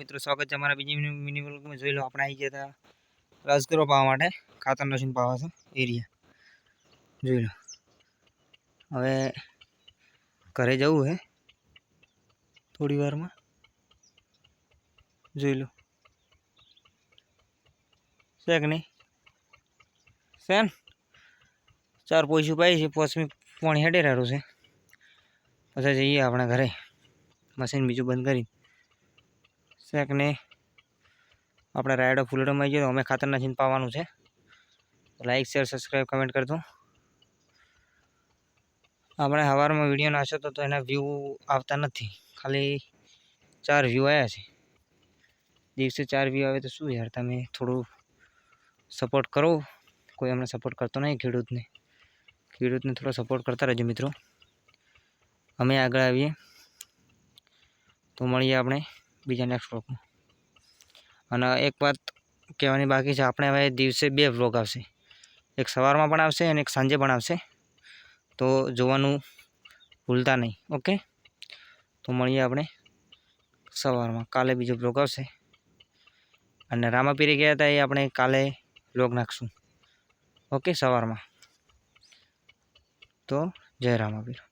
મિત્રો સ્વાગત છે અમારા બીજી મિની વ્લોગમાં। જોઈ લો આપણે આવી ગયા હતા રાજગરો પાવા માટે, ખાતર નસીન પાવા છે એરિયા। જોઈ લો હવે ઘરે જવું હે થોડી વારમાં। જોઈ લો છે કે નહીં છે ને, 4 પોઈસું પાઈ છે, 5મી પાણી હેડે રહ્યું છે। પછી જઈએ આપણે ઘરે, મશીન બીજું બંધ કરી છે કે નહીં। આપણે રાયડો ફૂલડોમાં આવી ગયો તો અમે ખાતર નાખીને પાવાનું છે। લાઈક શેર સબસ્ક્રાઈબ કમેન્ટ કરજો। આપણે સવારમાં વિડીયો નાખ્યો તો એના વ્યૂ આવતા નથી, ખાલી 4 વ્યૂ આવ્યા છે। દિવસે 4 વ્યૂ આવે તો શું યાર, તમે થોડું સપોર્ટ કરો। કોઈ અમને સપોર્ટ કરતો નહીં, ખેડૂતને થોડો સપોર્ટ કરતા રહેજો મિત્રો। અમે આગળ આવીએ તો મળીએ આપણે બીજા નેક્સ્ટ વ્લોગમાં। અને એક વાત કહેવાની બાકી છે, આપણે હવે દિવસે 2 વ્લોગ આવશે, એક સવારમાં પણ આવશે અને એક સાંજે પણ આવશે, તો જોવાનું ભૂલતા નહીં। ઓકે, તો મળીએ આપણે સવારમાં, કાલે બીજો વ્લોગ આવશે। અને રામાપીરે ગયા હતા એ આપણે કાલે વ્લોગ નાખશું, ઓકે સવારમાં। તો જય રામાપીર।